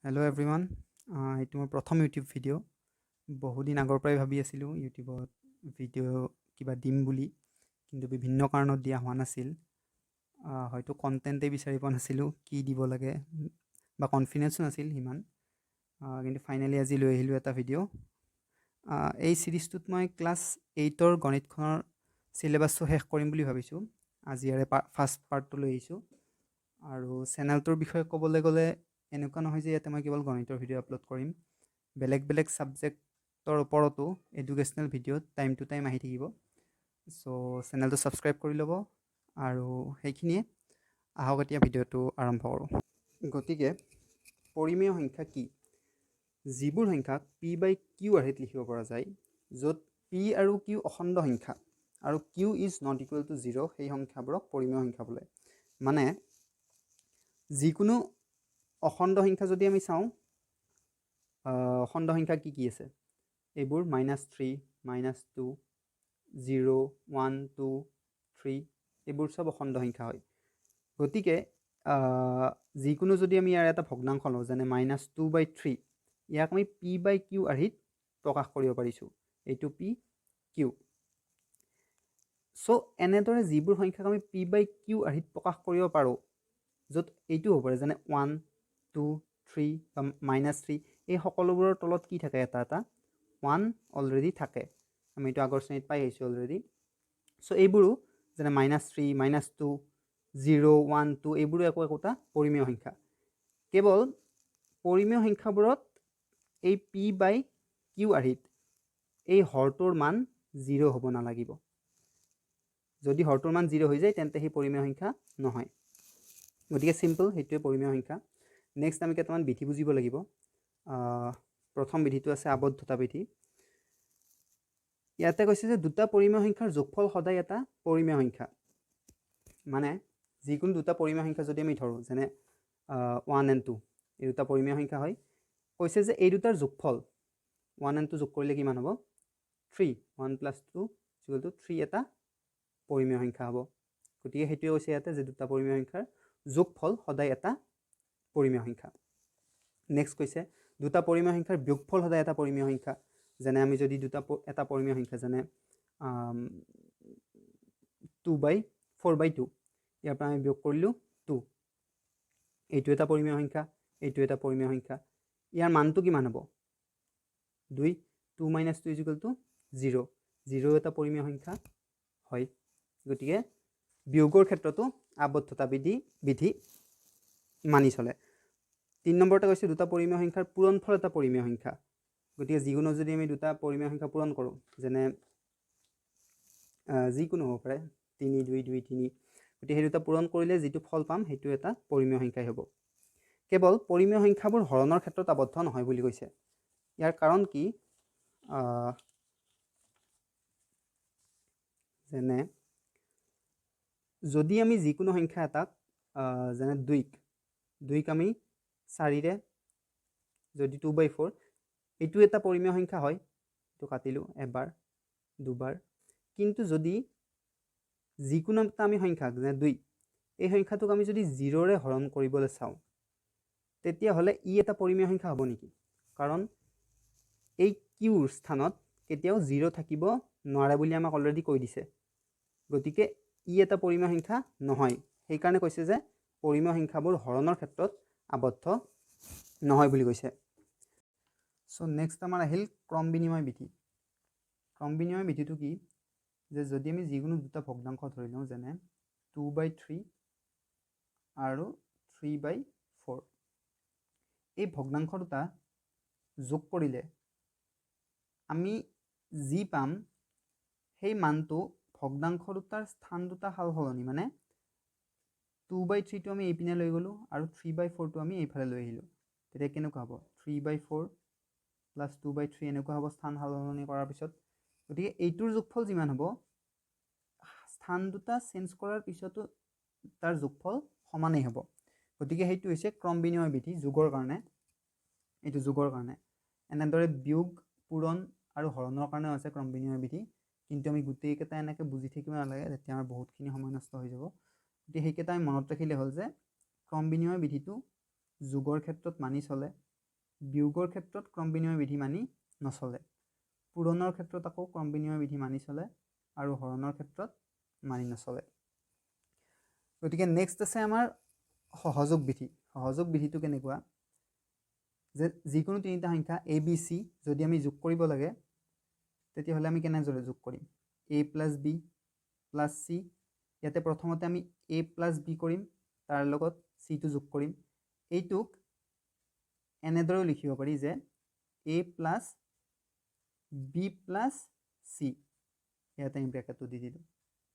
Hello' everyone. এইটো মোৰ প্ৰথম ইউটিউব ভিডিঅ'। বহুদিন আগৰ পৰাই ভাবি আছিলোঁ ইউটিউবত ভিডিঅ' কিবা দিম বুলি, কিন্তু বিভিন্ন কাৰণত দিয়া হোৱা নাছিল। হয়তো কণ্টেণ্টেই বিচাৰি পোৱা নাছিলোঁ, কি দিব লাগে বা কনফিডেঞ্চো নাছিল সিমান। কিন্তু ফাইনেলি আজি লৈ আহিলোঁ এটা ভিডিঅ'। এই ছিৰিজটোত মই ক্লাছ 8ৰ গণিতখনৰ চিলেবাছটো শেষ কৰিম বুলি ভাবিছোঁ। আজি ইয়াৰে ফাৰ্ষ্ট পাৰ্টটো লৈ আহিছোঁ। আৰু চেনেলটোৰ বিষয়ে ক'বলৈ গ'লে এনেকুৱা নহয় যে ইয়াতে মই কেৱল গণিতৰ ভিডিঅ' আপলোড কৰিম। বেলেগ বেলেগ ছাবজেক্টৰ ওপৰতো educational video' time to time আহি থাকিব। চ' চেনেলটো ছাবস্ক্ৰাইব কৰি ল'ব। আৰু সেইখিনিয়ে, আহক এতিয়া ভিডিঅ'টো আৰম্ভ কৰোঁ। গতিকে পৰিমেয় সংখ্যা কি? যিবোৰ সংখ্যাক পি বাই কিউ আৰ্হিত লিখিব পৰা যায়, য'ত পি আৰু কিউ অখণ্ড সংখ্যা আৰু Q is not equal to 0, সেই সংখ্যাবোৰক পৰিমেয় সংখ্যা বোলে। মানে যিকোনো অখণ্ড সংখ্যা যদি আমি চাওঁ, অখণ্ড সংখ্যা কি কি আছে? এইবোৰ -3, -2, 0, 1, 2, 3, এইবোৰ চব অখণ্ড সংখ্যা হয়। গতিকে যিকোনো যদি আমি ইয়াৰ এটা ভগ্নাংশ লওঁ, যেনে -2/3, ইয়াক আমি পি বাই কিউ আৰ্হিত প্ৰকাশ কৰিব পাৰিছোঁ। এইটো পি, কিউ। চ' এনেদৰে যিবোৰ সংখ্যাক আমি পি বাই কিউ আৰ্হিত প্ৰকাশ কৰিব পাৰোঁ, য'ত এইটো হ'ব পাৰে, যেনে 1, 2, 3 বা -3, এই সকলোবোৰৰ তলত কি থাকে? এটা 1 অলৰেডি থাকে। আমি এইটো আগৰ শ্ৰেণীত পাই আহিছোঁ অলৰেডি। চ' এইবোৰো যেনে -3, -2, 0, 1, 2, এইবোৰো একোটা পৰিমেয় সংখ্যা। কেৱল পৰিমেয় সংখ্যাবোৰত এই পি বাই কিউ আৰ্হিত এই হৰটোৰ মান 0 হ'ব নালাগিব। যদি হৰটোৰ মান 0 হৈ যায়, তেন্তে সেই পৰিমেয় সংখ্যা নহয়। গতিকে চিম্পল, সেইটোৱে পৰিমেয় সংখ্যা। নেক্সট আমি কেইটামান বিধি বুজিব লাগিব। প্ৰথম বিধিটো আছে আবদ্ধতা বিধি। ইয়াতে কৈছে যে দুটা পৰিমেয় সংখ্যাৰ যোগফল সদায় এটা পৰিমেয় সংখ্যা। মানে যিকোনো দুটা পৰিমেয় সংখ্যা যদি আমি ধৰোঁ, যেনে 1 and 2, এই দুটা পৰিমেয় সংখ্যা হয়। কৈছে যে এই দুটাৰ যোগফল 1 and 2 যোগ কৰিলে কিমান হ'ব? 3, 1 + 2 = 3 এটা পৰিমেয় সংখ্যা হ'ব। গতিকে সেইটোৱে কৈছে ইয়াতে যে দুটা পৰিমেয় সংখ্যাৰ যোগফল সদায় এটা পৰিমেয় সংখ্যা। নেক্সট কৈছে দুটা পৰিমেয় সংখ্যাৰ বিয়োগফল সদায় এটা পৰিমেয় সংখ্যা। যেনে আমি যদি এটা পৰিমেয় সংখ্যা, যেনে 2/4/2, ইয়াৰ পৰা আমি বিয়োগ কৰিলোঁ 2, এইটো এটা পৰিমেয় সংখ্যা, এইটো এটা পৰিমেয় সংখ্যা। ইয়াৰ মানটো কিমান হ'ব? 2, 2 - 2 = 0, 0 এটা পৰিমেয় সংখ্যা হয়। গতিকে বিয়োগৰ ক্ষেত্ৰতো আবদ্ধতা বিধি মানি চলে। 3 নম্বৰতে কৈছে দুটা পৰিমেয় সংখ্যাৰ পূৰণফল এটা পৰিমেয় সংখ্যা। গতিকে যিকোনো যদি আমি দুটা পৰিমেয় সংখ্যা পূৰণ কৰোঁ, যেনে যিকোনো হ'ব পাৰে, 3, 2, 2, 3, গতিকে সেই দুটা পূৰণ কৰিলে যিটো ফল পাম, সেইটো এটা পৰিমেয় সংখ্যাই হ'ব। কেৱল পৰিমেয় সংখ্যাবোৰ হৰণৰ ক্ষেত্ৰত আবদ্ধ নহয় বুলি কৈছে। ইয়াৰ কাৰণ কি? যেনে যদি আমি যিকোনো সংখ্যা এটাক, যেনে 2ক আমি 4ৰে, যদি 2/4, এইটো এটা পৰিমেয় সংখ্যা হয়। এইটো কাটিলোঁ এবাৰ, দুবাৰ। কিন্তু যদি যিকোনো এটা আমি সংখ্যাক, যেনে 2, এই সংখ্যাটোক আমি যদি 0ৰে হৰণ কৰিবলৈ চাওঁ, তেতিয়াহ'লে ই এটা পৰিমেয় সংখ্যা হ'ব নেকি? কাৰণ এই কিউৰ স্থানত কেতিয়াও 0 থাকিব নোৱাৰে বুলি আমাক অলৰেডি কৈ দিছে। গতিকে ই এটা পৰিমেয় সংখ্যা নহয়। সেইকাৰণে কৈছে যে পৰিমেয় সংখ্যাবোৰ হৰণৰ ক্ষেত্ৰত আবদ্ধ নহয় বুলি কৈছে। চ' নেক্সট আমাৰ আহিল ক্ৰম বিনিময় বিধি। ক্ৰম বিনিময় বিধিটো কি? যে যদি আমি যিকোনো দুটা ভগ্নাংশ ধৰি লওঁ, যেনে 2/3 আৰু 3/4, এই ভগ্নাংশ দুটা যোগ কৰিলে আমি যি পাম, সেই মানটো ভগ্নাংশ দুটাৰ স্থান দুটা সাল সলনি, মানে 2/3টো আমি এইপিনে লৈ গ'লোঁ আৰু 3/4টো আমি এইফালে লৈ আহিলোঁ। তেতিয়া কেনেকুৱা হ'ব? 3/4 + 2/3 এনেকুৱা হ'ব স্থান সাল সলনি কৰাৰ পিছত। গতিকে এইটোৰ যোগফল যিমান হ'ব, স্থান দুটা চেঞ্জ কৰাৰ পিছতো তাৰ যোগফল সমানেই হ'ব। গতিকে সেইটো হৈছে ক্ৰম বিনিময় বিধি যোগৰ কাৰণে। এইটো যোগৰ কাৰণে। এনেদৰে বিয়োগ, পূৰণ আৰু হৰণৰ কাৰণেও আছে ক্ৰম বিনিময় বিধি। কিন্তু আমি গোটেইকেইটা এনেকৈ বুজি থাকিব নালাগে, তেতিয়া আমাৰ বহুতখিনি সময় নষ্ট হৈ যাব। গতিকে সেইকেইটা আমি মনত ৰাখিলে হ'ল যে ক্ৰম বিনিময় বিধিটো যোগৰ ক্ষেত্ৰত মানি চলে, বিয়োগৰ ক্ষেত্ৰত ক্ৰম বিনিময় বিধি মানি নচলে। পূৰণৰ ক্ষেত্ৰত আকৌ ক্ৰম বিনিময় বিধি মানি চলে আৰু হৰণৰ ক্ষেত্ৰত মানি নচলে। গতিকে নেক্সট আছে আমাৰ সহযোগ বিধি। সহযোগ বিধিটো কেনেকুৱা যে যিকোনো তিনিটা সংখ্যা এ বি চি যদি আমি যোগ কৰিব লাগে তেতিয়াহ'লে আমি কেনেদৰে যোগ কৰিম? A plus B plus C, ইয়াতে প্ৰথমতে আমি এ প্লাছ বি কৰিম, তাৰ লগত চিটো যোগ কৰিম। এইটোক এনেদৰেও লিখিব পাৰি যে A plus B plus C, ইয়াতে আমি ব্ৰেকেটটো দি দিলোঁ।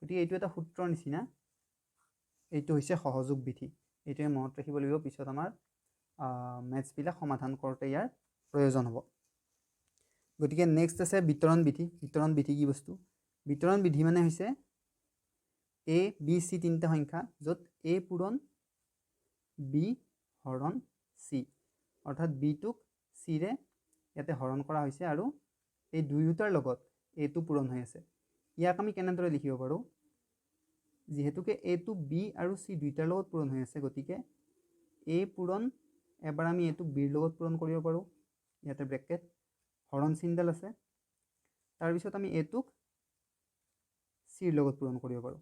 গতিকে এইটো এটা সূত্ৰৰ নিচিনা, এইটো হৈছে সহযোগ বিধি। এইটোৱে মনত ৰাখিব লাগিব, পিছত আমাৰ মেথছবিলাক সমাধান কৰোঁতে ইয়াৰ প্ৰয়োজন হ'ব। গতিকে নেক্সট আছে বিতৰণ বিধি। বিতৰণ বিধি কি বস্তু? বিতৰণ বিধি মানে হৈছে এ বি চি তিনিটা সংখ্যা য'ত এ পূৰণ বি হৰণ চি, অৰ্থাৎ বিটোক চিৰে ইয়াতে হৰণ কৰা হৈছে আৰু এই দুয়োটাৰ লগত এটো পূৰণ হৈ আছে। ইয়াক আমি কেনেদৰে লিখিব পাৰোঁ? যিহেতুকে এটো বি আৰু চি দুয়োটাৰ লগত পূৰণ হৈ আছে, গতিকে এ পূৰণ এবাৰ আমি এইটোক বিৰ লগত পূৰণ কৰিব পাৰোঁ, ইয়াতে ব্ৰেকেট হৰণ চিনডাল আছে। তাৰপিছত আমি এইটোক চিৰ লগত পূৰণ কৰিব পাৰোঁ।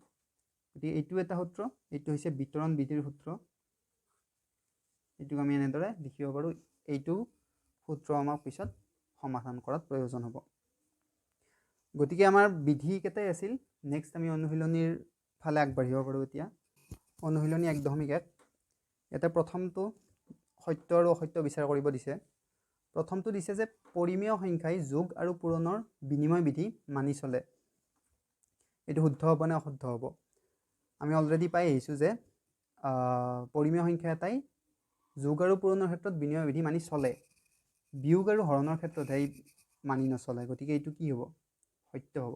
গতিকে এইটো এটা সূত্ৰ, এইটো হৈছে বিতৰণ বিধিৰ সূত্ৰ। এইটোক আমি এনেদৰে লিখিব পাৰোঁ। এইটো সূত্ৰ আমাক পিছত সমাধান কৰাত প্ৰয়োজন হ'ব। গতিকে আমাৰ বিধি কেইটাই আছিল। নেক্সট আমি অনুশীলনীৰ ফালে আগবাঢ়িব পাৰোঁ এতিয়া। অনুশীলনী 1.1, ইয়াতে প্ৰথমটো সত্য আৰু অসত্য বিচাৰ কৰিব দিছে। প্ৰথমটো দিছে যে পৰিমেয় সংখ্যাই যোগ আৰু পূৰণৰ বিনিময় বিধি মানি চলে। এইটো শুদ্ধ হ'ব নে অশুদ্ধ হ'ব? আমি অলৰেডি পাই আহিছোঁ যে পৰিমেয় সংখ্যা এটাই যোগ আৰু পূৰণৰ ক্ষেত্ৰত বিনিময় বিধি মানি চলে, বিয়োগ আৰু হৰণৰ ক্ষেত্ৰতহে মানি নচলে। গতিকে এইটো কি হ'ব? সত্য হ'ব।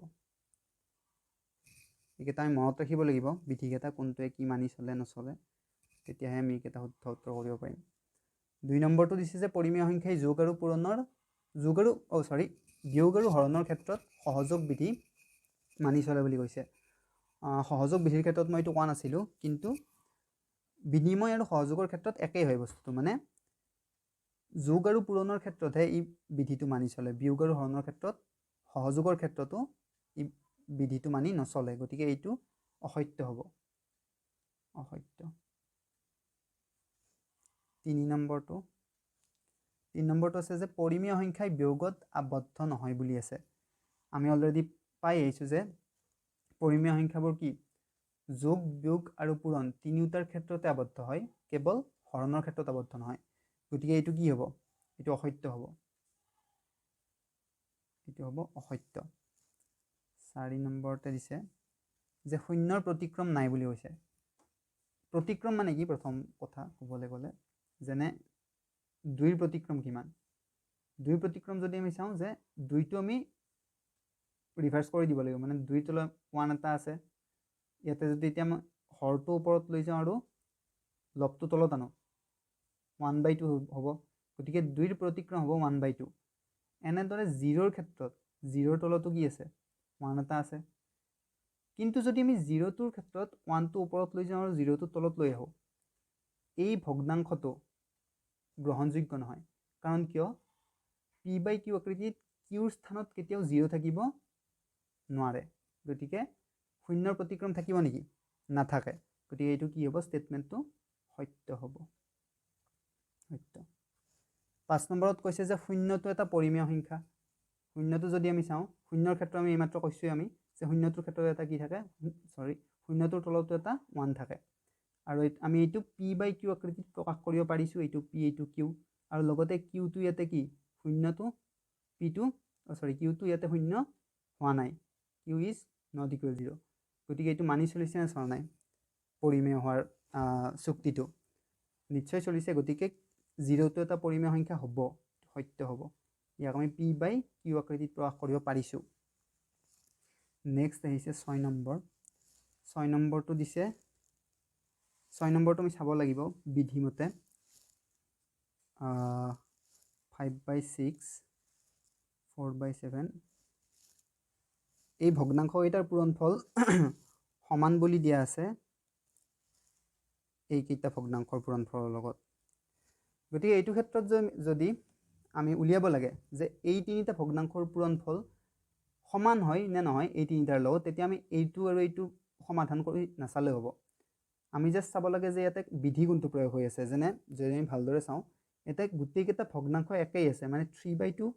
এইকেইটা আমি মনত ৰাখিব লাগিব, বিধিকেইটা কোনটোৱে কি মানি চলে নচলে, তেতিয়াহে আমি এইকেইটা শুদ্ধ উত্তৰ কৰিব পাৰিম। 2 নম্বৰটো দিছে যে পৰিমেয় সংখ্যাই যোগ আৰু বিয়োগ আৰু হৰণৰ ক্ষেত্ৰত সহযোগ বিধি মানি চলে বুলি কৈছে। সহযোগ বিধিৰ ক্ষেত্ৰত মই এইটো কোৱা নাছিলোঁ, কিন্তু বিনিময় আৰু সহযোগৰ ক্ষেত্ৰত একেই হয় বস্তুটো। মানে যোগ আৰু পূৰণৰ ক্ষেত্ৰতহে ই বিধিটো মানি চলে, বিয়োগ আৰু হৰণৰ ক্ষেত্ৰত সহযোগৰ ক্ষেত্ৰতো ই বিধিটো মানি নচলে। গতিকে এইটো অসত্য হ'ব, অসত্য। 3 নম্বৰটো আছে যে পৰিমেয় সংখ্যাই বিয়োগত আবদ্ধ নহয় বুলি আছে। আমি অলৰেডি পাই আহিছোঁ যে পৰিমেয় সংখ্যাবোৰ কি? যোগ, বিয়োগ আৰু পূৰণ তিনিওটাৰ ক্ষেত্ৰতে আবদ্ধ হয়, কেৱল হৰণৰ ক্ষেত্ৰত আবদ্ধ নহয়। গতিকে এইটো কি হ'ব? এইটো অসত্য হ'ব, এইটো হ'ব অসত্য। 4 নম্বৰতে দিছে যে শূন্যৰ প্ৰতিক্ৰম নাই বুলি কৈছে। প্ৰতিক্ৰম মানে কি? প্ৰথম কথা ক'বলৈ গ'লে যেনে 2ৰ প্ৰতিক্ৰম কিমান? 2ৰ প্ৰতিক্ৰম যদি আমি চাওঁ যে 2টো আমি ৰিভাৰ্চ কৰি দিব লাগিব, মানে 2ৰ তলত 1 এটা আছে। ইয়াতে যদি এতিয়া মই হৰটো ওপৰত লৈ যাওঁ আৰু লবটো তলত আনো, 1/2 হ'ব। গতিকে 2ৰ প্ৰতিক্ৰম হ'ব 1/2। এনেদৰে 0ৰ ক্ষেত্ৰত 0ৰ তলতো কি আছে? 1 এটা আছে। কিন্তু যদি আমি 0টোৰ ক্ষেত্ৰত 1টো ওপৰত লৈ যাওঁ আৰু 0টো তলত লৈ আহোঁ, এই ভগ্নাংশটো গ্ৰহণযোগ্য নহয়। কাৰণ কিয়? p/q আকৃতিত কিউৰ স্থানত কেতিয়াও 0 থাকিব নোৱাৰে। গতিকে শূন্যৰ প্ৰতিক্ৰম থাকিব নেকি? নাথাকে। গতিকে এইটো কি হ'ব? ষ্টেটমেণ্টটো সত্য হ'ব, সত্য। 5 নম্বৰত কৈছে যে শূন্যটো এটা পৰিমেয় সংখ্যা। শূন্যটো যদি আমি চাওঁ, শূন্যৰ ক্ষেত্ৰত আমি এইমাত্ৰ কৈছোঁৱেই আমি যে শূন্যটোৰ ক্ষেত্ৰত এটা কি থাকে? শূন্যটোৰ তলতো এটা 1 থাকে। আৰু আমি এইটো p/q আকৃতিত প্ৰকাশ কৰিব পাৰিছোঁ। এইটো p, এইটো q, আৰু লগতে qটো ইয়াতে কি? শূন্যটো কিউটো ইয়াতে শূন্য হোৱা নাই, q is not equal 0। গতিকে এইটো মানি চলিছে নে চলা নাই? পৰিমেয় হোৱাৰ চুক্তিটো নিশ্চয় চলিছে। গতিকে 0টো এটা পৰিমেয় সংখ্যা হ'ব, সত্য হ'ব। ইয়াক আমি p/q আকৃতিত প্ৰকাশ কৰিব পাৰিছোঁ। নেক্সট আহিছে 6 নম্বৰ। 6 নম্বৰটো দিছে, 6 নম্বৰটো আমি চাব লাগিব বিধিমতে। 5/6, 4/7 এই ভগ্নাংশকেইটাৰ পূৰণফল সমান বুলি দিয়া আছে এইকেইটা ভগ্নাংশৰ পূৰণফলৰ লগত। গতিকে এইটো ক্ষেত্ৰত যদি আমি উলিয়াব লাগে যে এই তিনিটা ভগ্নাংশৰ পূৰণফল সমান হয় নে নহয় এই তিনিটাৰ লগত, তেতিয়া আমি এইটো আৰু এইটো সমাধান কৰি নাচালে হ'ব। আমি জাষ্ট চাব লাগে যে ইয়াতে বিধি কোনটো প্ৰয়োগ হৈ আছে। যেনে যদি আমি ভালদৰে চাওঁ, ইয়াতে গোটেইকেইটা ভগ্নাংশ একেই আছে, মানে 3/2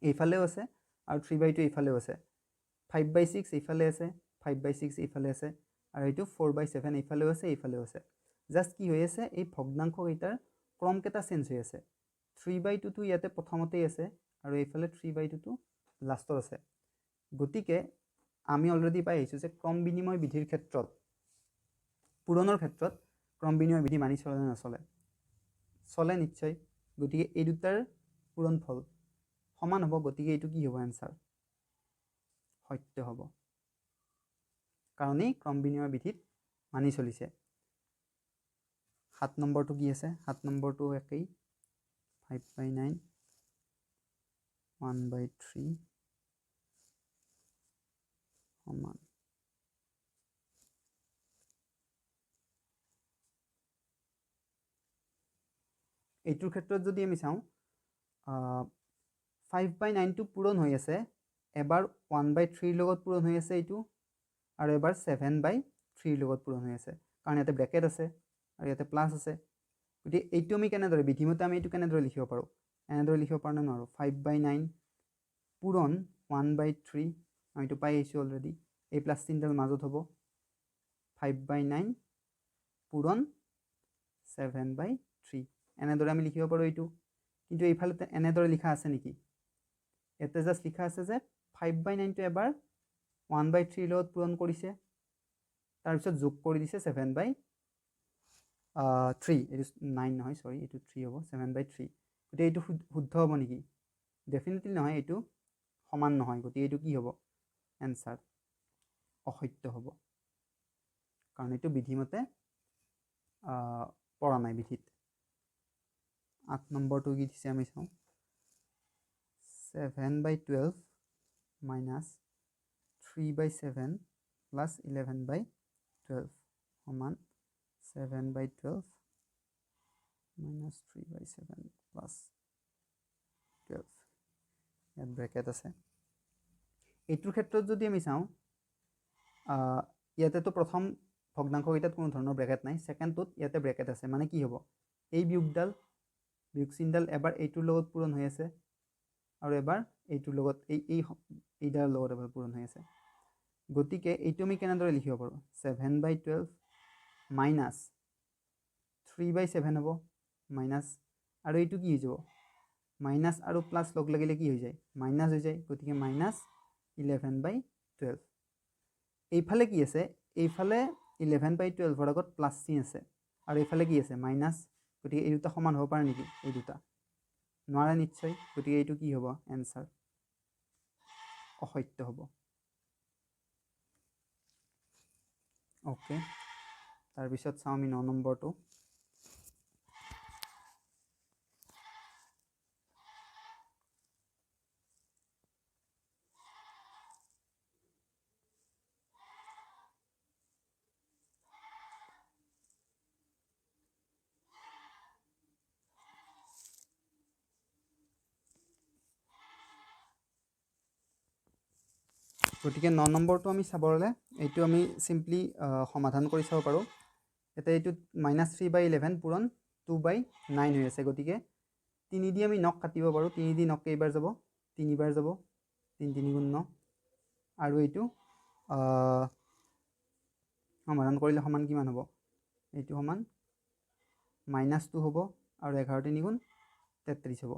এইফালেও আছে আৰু 3/2 এইফালেও আছে, 5/6 এইফালে আছে, 5/6 এইফালে আছে, আৰু এইটো 4/7 এইফালেও আছে এইফালেও আছে। জাষ্ট কি হৈ আছে, এই ভগ্নাংশকেইটাৰ ক্ৰমকেইটা চেঞ্জ হৈ আছে। 3/2টো ইয়াতে প্ৰথমতেই আছে আৰু এইফালে 3/2টো লাষ্টত আছে। গতিকে আমি অলৰেডি পাই আহিছোঁ যে ক্ৰম বিনিময় বিধিৰ ক্ষেত্ৰত, পূৰণৰ ক্ষেত্ৰত ক্ৰম বিনিময় বিধি মানি চলে নে নচলে? চলে নিশ্চয়। গতিকে এই দুটাৰ পূৰণফল সমান হ'ব, গতিকে এইটো কি হ'ব? এনচাৰ সত্য হ'ব, কাৰণ এই ক্ৰম বিনিময় বিধিত মানি চলিছে। 7 নম্বৰটো কি আছে? 7 নম্বৰটো একেই, 5/9 1/3 সমান। এইটোৰ ক্ষেত্ৰত যদি আমি চাওঁ, 5/9টো পূৰণ হৈ আছে, এবাৰ 1/3 লগত পূৰণ হৈ আছে এইটো, আৰু এবাৰ 7/3 লগত পূৰণ হৈ আছে, কাৰণ ইয়াতে ব্ৰেকেট আছে আৰু ইয়াতে প্লাছ আছে। গতিকে এইটো আমি কেনেদৰে, বিধিমতে আমি এইটো কেনেদৰে লিখিব পাৰোঁ? এনেদৰে লিখিব পাৰোঁ নে নোৱাৰোঁ? 5/9 পূৰণ 1/3, আমি এইটো পাই আহিছোঁ অলৰেডি, এই প্লাছ চিনডাল মাজত হ'ব, 5/9 পূৰণ 7/3, এনেদৰে আমি লিখিব পাৰোঁ এইটো। কিন্তু এইফালে এনেদৰে লিখা আছে নেকি? ইয়াতে জাষ্ট লিখা আছে যে 5/9টো এবাৰ 1/3 লগত পূৰণ কৰিছে, তাৰপিছত যোগ কৰি দিছে 7/3, এইটো 9 নহয়, চৰি, এইটো 3 হ'ব, 7/3। গতিকে এইটো শুদ্ধ হ'ব নেকি? ডেফিনেটলি নহয়, এইটো সমান নহয়। গতিকে এইটো কি হ'ব? এনচাৰ অসত্য হ'ব, কাৰণ এইটো বিধিমতে পৰা নাই বিধিত। 8 নম্বৰটো কি দিছে আমি চাওঁ, 7/12 মাইনাছ 3/7 প্লাছ 11/12 সমান 7/12 মাইনাছ 3/7 প্লাছ 12, ইয়াত ব্ৰেকেট আছে। এইটোৰ ক্ষেত্ৰত যদি আমি চাওঁ, ইয়াতেতো প্ৰথম ভগ্নাংশকেইটাত কোনো ধৰণৰ ব্ৰেকেট নাই, ছেকেণ্ডটোত ইয়াতে ব্ৰেকেট আছে, মানে কি হ'ব? এই বিয়োগ চিনডাল এবাৰ এইটোৰ লগত পূৰণ হৈ আছে আৰু এবাৰ এইটোৰ লগত, এইডালৰ লগত এবাৰ পূৰণ হৈ আছে। গতিকে এইটো আমি কেনেদৰে লিখিব পাৰোঁ? 7/12 মাইনাছ 3/7 হ'ব, মাইনাছ, আৰু এইটো কি হৈ যাব? মাইনাছ আৰু প্লাছ লগ লাগিলে কি হৈ যায়? মাইনাছ হৈ যায়। গতিকে মাইনাছ 11/12। এইফালে কি আছে? এইফালে 11/12ৰ আগত প্লাছ চিন আছে, আৰু এইফালে কি আছে? মাইনাছ। গতিকে এই দুটা সমান হ'ব পাৰে নেকি? এই দুটা নোৱাৰে নিশ্চয়। গতিকে এইটো কি হ'ব? এনচাৰ অসত্য হ'ব। অ'কে, তাৰপিছত চাওঁ আমি 9 নম্বৰটো। গতিকে 9 নম্বৰটো আমি চাবলৈ, এইটো আমি চিম্পলি সমাধান কৰি চাব পাৰোঁ। এতিয়া এইটো -3/11 পূৰণ 2/9 হৈ আছে। গতিকে 3 দি আমি 9 কাটিব পাৰোঁ। 3 দি 9 কেইবাৰ যাব? 3 বাৰ যাব। 3 3 গুণ 9, আৰু এইটো সমাধান কৰিলে সমান কিমান হ'ব? এইটো সমান -2 হ'ব, আৰু 11 3 গুণ 33 হ'ব।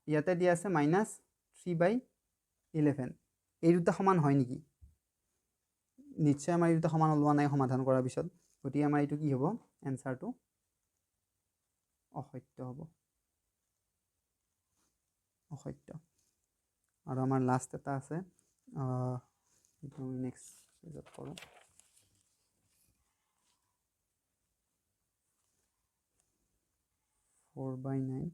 ইয়াতে দিয়া আছে -3/11। এই দুটা সমান হয় নেকি? নিশ্চয় আমাৰ এই দুটা সমান ওলোৱা নাই সমাধান কৰাৰ পিছত। গতিকে আমাৰ এইটো কি হ'ব? এনচাৰটো অসত্য হ'ব, অসত্য। আৰু আমাৰ লাষ্ট এটা আছে, এইটো আমি নেক্সট পেজত কৰোঁ। ফ'ৰ বাই নাইন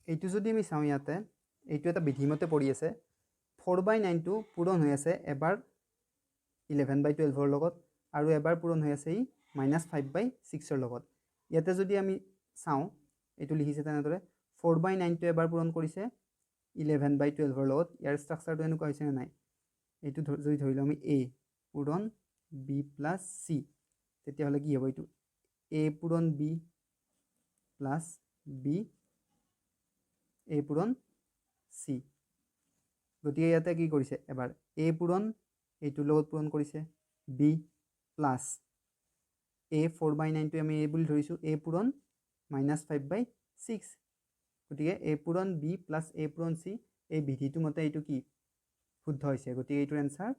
এইটো যদি আমি চাওঁ ইয়াতে এইটো এটা বিধিমতে পৰি আছে 4/9টো পূৰণ হৈ আছে এবাৰ 11/12ৰ লগত আৰু এবাৰ পূৰণ হৈ আছে ই -5/6ৰ লগত ইয়াতে যদি আমি চাওঁ এইটো লিখিছে তেনেদৰে 4/9টো এবাৰ পূৰণ কৰিছে 11/12ৰ লগত ইয়াৰ ষ্ট্ৰাকচাৰটো এনেকুৱা হৈছে নে নাই এইটো যদি ধৰি লওঁ আমি a পূৰণ b + c তেতিয়াহ'লে কি হ'ব এইটো a পূৰণ b + b a পূৰণ c গতিকে ইয়াতে কি কৰিছে এবাৰ a পূৰণ এইটোৰ লগত পূৰণ কৰিছে b প্লাছ a 4/9টো আমি a বুলি ধৰিছোঁ a পূৰণ -5/6 গতিকে a পূৰণ b প্লাছ a পূৰণ c এই বিধিটো মতে এইটো কি শুদ্ধ হৈছে গতিকে এইটোৰ এনচাৰ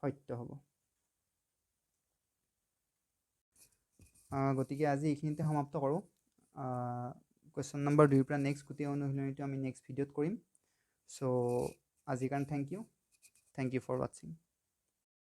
সত্য হ'ব গতিকে আজি এইখিনিতে সমাপ্ত কৰোঁ কুৱেশ্যন নম্বৰ 2ৰ পৰা নেক্সট গোটেই অনুশীলনীটো আমি নেক্সট ভিডিঅ'ত কৰিম চ' আজিৰ কাৰণে থেংক ইউ ফৰ ৱাটছিং